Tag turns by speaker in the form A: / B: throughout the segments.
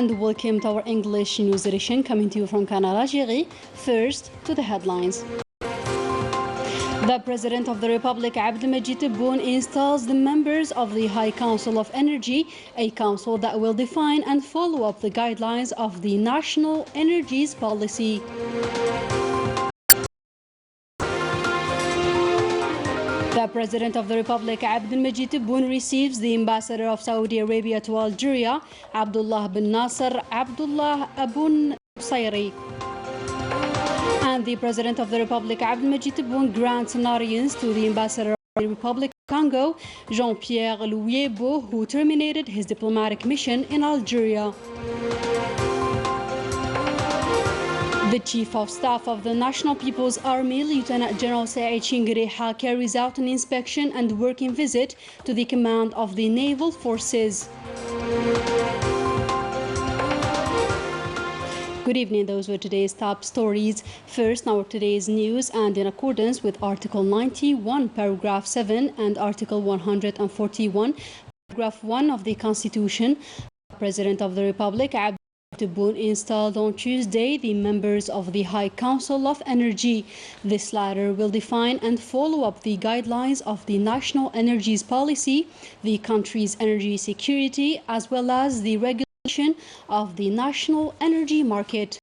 A: and welcome to our English news edition coming to you from Canal, Algérie. First, to the headlines. The President of the Republic, Abdelmajid Tebboune, installs the members of the High Council of Energy, a council that will define and follow up the guidelines of the National Energies Policy. The President of the Republic, Abdelmajid Tebboune, receives the Ambassador of Saudi Arabia to Algeria, Abdullah bin Nasser Abdullah Abun Sayri. And the President of the Republic, Abdelmajid Tebboune, grants an audience to the Ambassador of the Republic of Congo, Jean-Pierre Louyebo, who terminated his diplomatic mission in Algeria. The Chief of Staff of the National People's Army, Lieutenant General Saeed Chingireha, carries out an inspection and working visit to the command of the Naval Forces. Good evening, those were today's top stories. First, now today's news, and in accordance with Article 91, Paragraph 7 and Article 141, Paragraph 1 of the Constitution, the President of the Republic, Tebboune, installed on Tuesday the members of the High Council of Energy. This latter will define and follow up the guidelines of the National Energies Policy, the country's energy security, as well as the regulation of the national energy market.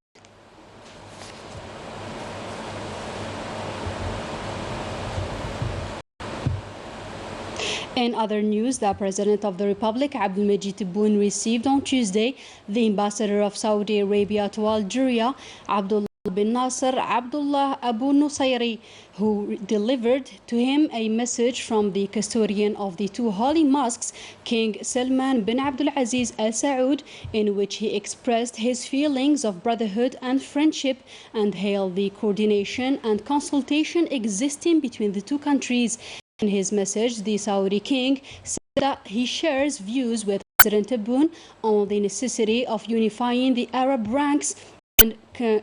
A: In other news, the President of the Republic, Abdelmajid Tebboune, received on Tuesday the Ambassador of Saudi Arabia to Algeria, Abdullah bin Nasser Abdullah Abu Nusayri, who delivered to him a message from the custodian of the two holy mosques, King Salman bin Abdulaziz Al Saud, in which he expressed his feelings of brotherhood and friendship and hailed the coordination and consultation existing between the two countries. In his message, the Saudi king said that he shares views with President Tebboune on the necessity of unifying the Arab ranks and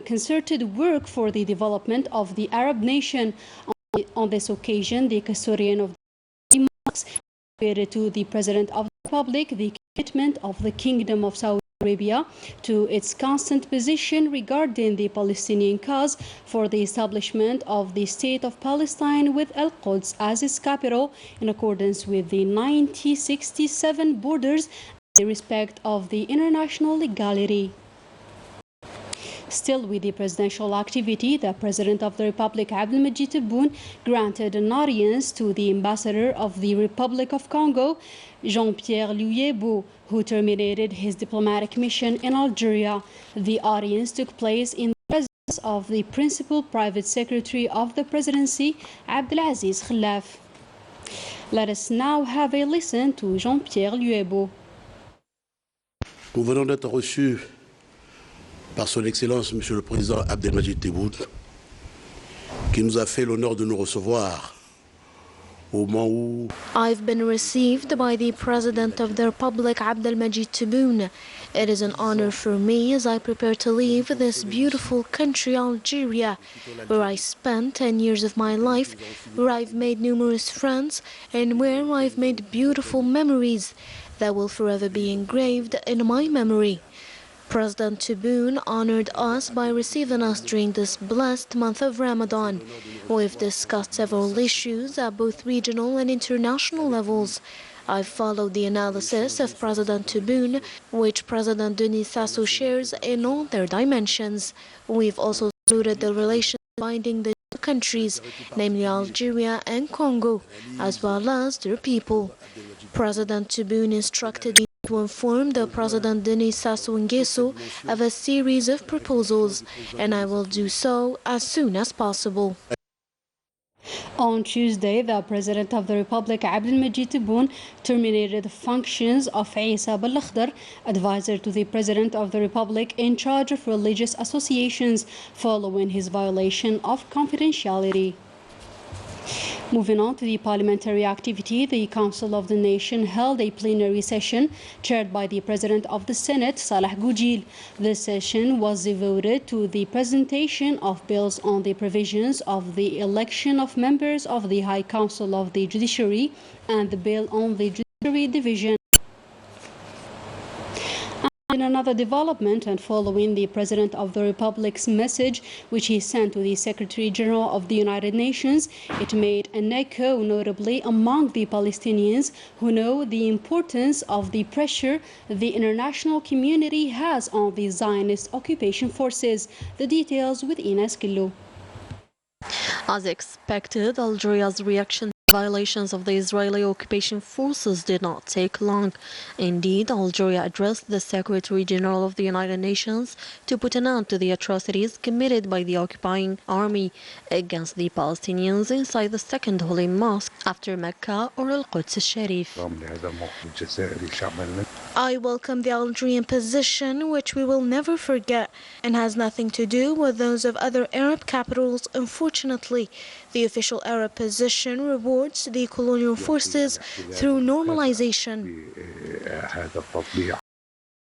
A: concerted work for the development of the Arab nation. On this occasion, the custodian of the mosques stated to the President of the Republic the commitment of the Kingdom of Saudi Arabia to its constant position regarding the Palestinian cause for the establishment of the State of Palestine with Al-Quds as its capital in accordance with the 1967 borders and in respect of the international legality. Still with the presidential activity, the President of the Republic, Abdelmajid Tebboune, granted an audience to the Ambassador of the Republic of Congo, Jean-Pierre Louyebo, who terminated his diplomatic mission in Algeria. The audience took place in the presence of the Principal Private Secretary of the Presidency, Abdelaziz Khalaf. Let us now have a listen to Jean-Pierre Louyebo.
B: Nous venons d'être reçus par son Excellence, Monsieur le Président Abdelmajid Tebboune, qui nous a fait l'honneur de nous recevoir au moment où...
C: I've been received by the President of the Republic, Abdelmajid Tebboune. It is an honor for me as I prepare to leave this beautiful country, Algeria, where I spent 10 years of my life, where I've made numerous friends, and where I've made beautiful memories that will forever be engraved in my memory. President Tebboune honored us by receiving us during this blessed month of Ramadan. We've discussed several issues at both regional and international levels. I've followed the analysis of President Tebboune, which President Denis Sassou shares in all their dimensions. We've also saluted the relations binding the two countries, namely Algeria and Congo, as well as their people. President Tebboune instructed me to inform the President Denis Sassou Nguesso of a series of proposals, and I will do so as soon as possible.
A: On Tuesday, the President of the Republic, Abdelmajid Tebboune, terminated the functions of Issa Belakhdar, advisor to the President of the Republic in charge of religious associations, following his violation of confidentiality. Moving on to the parliamentary activity, the Council of the Nation held a plenary session chaired by the President of the Senate, Salah Goujil. The session was devoted to the presentation of bills on the provisions of the election of members of the High Council of the Judiciary and the bill on the Judiciary Division. In another development, and following the President of the Republic's message, which he sent to the Secretary General of the United Nations, it made an echo, notably among the Palestinians who know the importance of the pressure the international community has on the Zionist occupation forces. The details with Ines Killu.
C: As expected, Algeria's reaction to violations of the Israeli occupation forces did not take long. Indeed, Algeria addressed the Secretary General of the United Nations to put an end to the atrocities committed by the occupying army against the Palestinians inside the Second Holy Mosque after Mecca or Al-Quds al-Sharif. I welcome the Algerian position, which we will never forget, and has nothing to do with those of other Arab capitals. Unfortunately, the official Arab position rewards the colonial forces through normalization.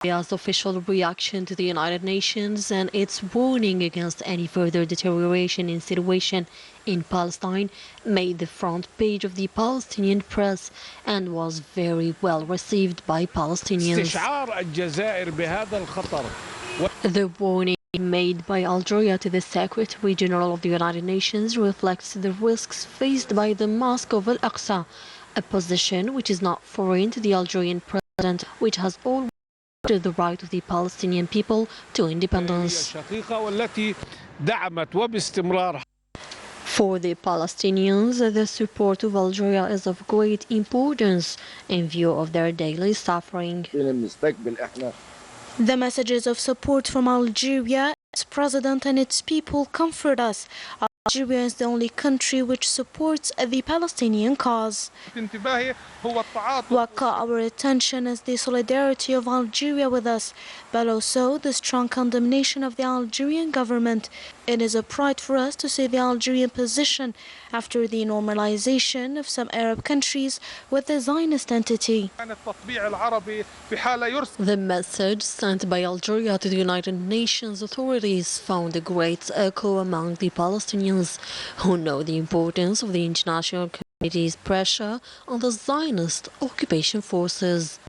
C: As official reaction to the United Nations and its warning against any further deterioration in situation in Palestine made the front page of the Palestinian press and was very well received by Palestinians. The warning made by Algeria to the Secretary General of the United Nations reflects the risks faced by the Mosque of Al-Aqsa, a position which is not foreign to the Algerian president, which has always the right of the Palestinian people to independence. For the Palestinians, the support of Algeria is of great importance in view of their daily suffering. The messages of support from Algeria, its president and its people comfort us. Algeria is the only country which supports the Palestinian cause. What caught our attention is the solidarity of Algeria with us, but also the strong condemnation of the Algerian government. It is a pride for us to see the Algerian position after the normalization of some Arab countries with the Zionist entity. The message sent by Algeria to the United Nations authorities found a great echo among the Palestinians, who know the importance of the international community's pressure on the Zionist occupation forces.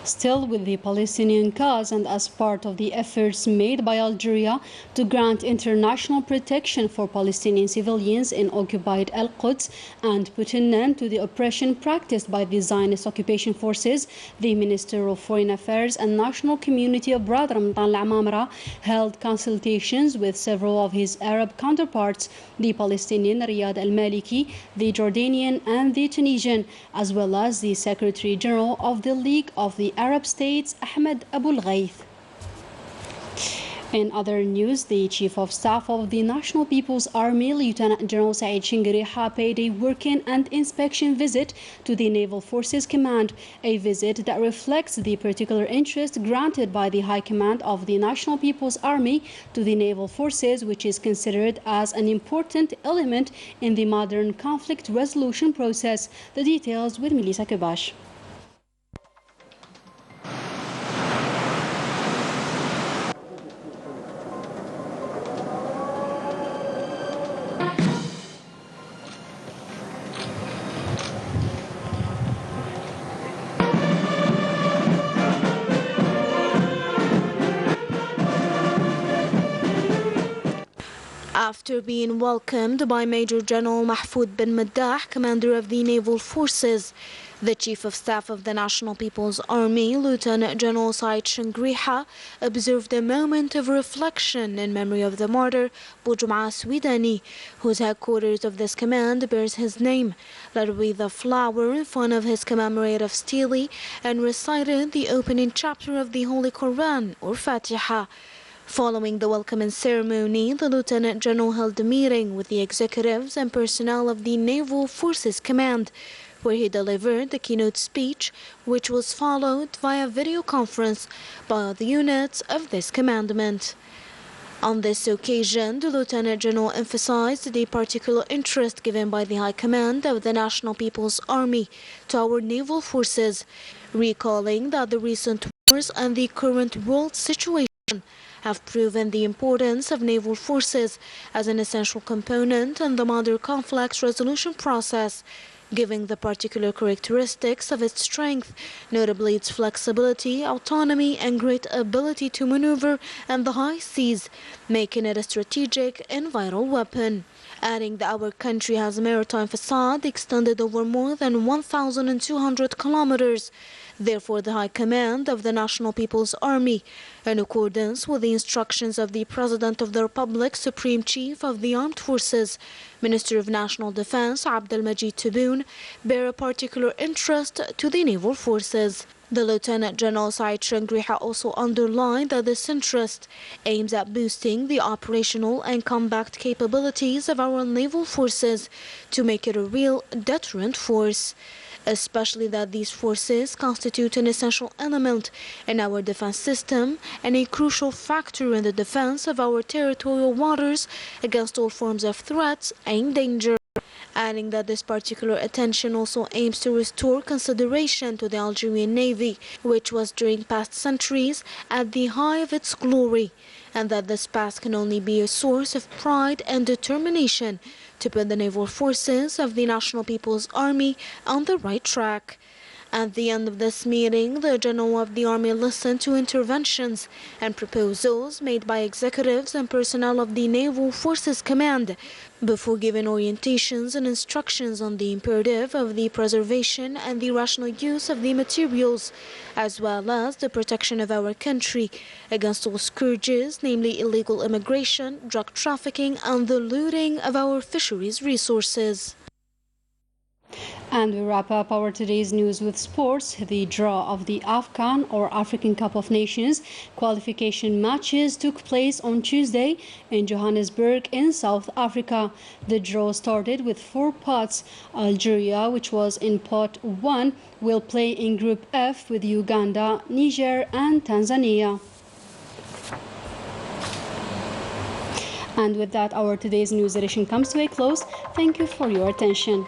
A: Still with the Palestinian cause, and as part of the efforts made by Algeria to grant international protection for Palestinian civilians in occupied Al-Quds and put an end to the oppression practiced by the Zionist occupation forces, the Minister of Foreign Affairs and National Community abroad, Ramadan Al-Amamra, held consultations with several of his Arab counterparts, the Palestinian Riyad Al-Maliki, the Jordanian and the Tunisian, as well as the Secretary General of the League of the Arab States, Ahmed Abul Ghaith. In other news, the Chief of Staff of the National People's Army, Lieutenant General Saeed Shingriha, paid a working and inspection visit to the Naval Forces Command, a visit that reflects the particular interest granted by the High Command of the National People's Army to the Naval Forces, which is considered as an important element in the modern conflict resolution process. The details with Melissa Kabash.
C: After being welcomed by Major General Mahfoud bin Maddah, commander of the Naval Forces, the Chief of Staff of the National People's Army, Lieutenant General Saeed Shingriha, observed a moment of reflection in memory of the martyr Boujum'a Swidani, whose headquarters of this command bears his name, led with a flower in front of his commemorative stele, and recited the opening chapter of the Holy Quran, or Fatiha. Following the welcoming ceremony, the Lieutenant General held a meeting with the executives and personnel of the Naval Forces Command, where he delivered the keynote speech, which was followed via video conference by all the units of this commandment. On this occasion, the Lieutenant General emphasized the particular interest given by the High Command of the National People's Army to our naval forces, recalling that the recent wars and the current world situation have proven the importance of naval forces as an essential component in the modern conflict resolution process. given the particular characteristics of its strength, notably its flexibility, autonomy, and great ability to maneuver in the high seas, making it a strategic and vital weapon. Adding that our country has a maritime facade extended over more than 1,200 kilometers. Therefore, the High Command of the National People's Army, in accordance with the instructions of the President of the Republic, Supreme Chief of the Armed Forces, Minister of National Defense Abdelmajid Tebboune, bear a particular interest to the naval forces. The Lieutenant General Said Shangriha also underlined that this interest aims at boosting the operational and combat capabilities of our naval forces to make it a real deterrent force, especially that these forces constitute an essential element in our defense system and a crucial factor in the defense of our territorial waters against all forms of threats and danger. Adding that this particular attention also aims to restore consideration to the Algerian Navy, which was during past centuries at the height of its glory, and that this past can only be a source of pride and determination to put the naval forces of the National People's Army on the right track. At the end of this meeting, the General of the Army listened to interventions and proposals made by executives and personnel of the Naval Forces Command before giving orientations and instructions on the imperative of the preservation and the rational use of the materials, as well as the protection of our country against all scourges, namely illegal immigration, drug trafficking, and the looting of our fisheries resources.
A: And we wrap up our today's news with sports. The draw of the AFCON, or African Cup of Nations, qualification matches took place on Tuesday in Johannesburg in South Africa. The draw started with 4 pots. Algeria, which was in pot 1, will play in Group F with Uganda, Niger, and Tanzania. And with that, our today's news edition comes to a close. Thank you for your attention.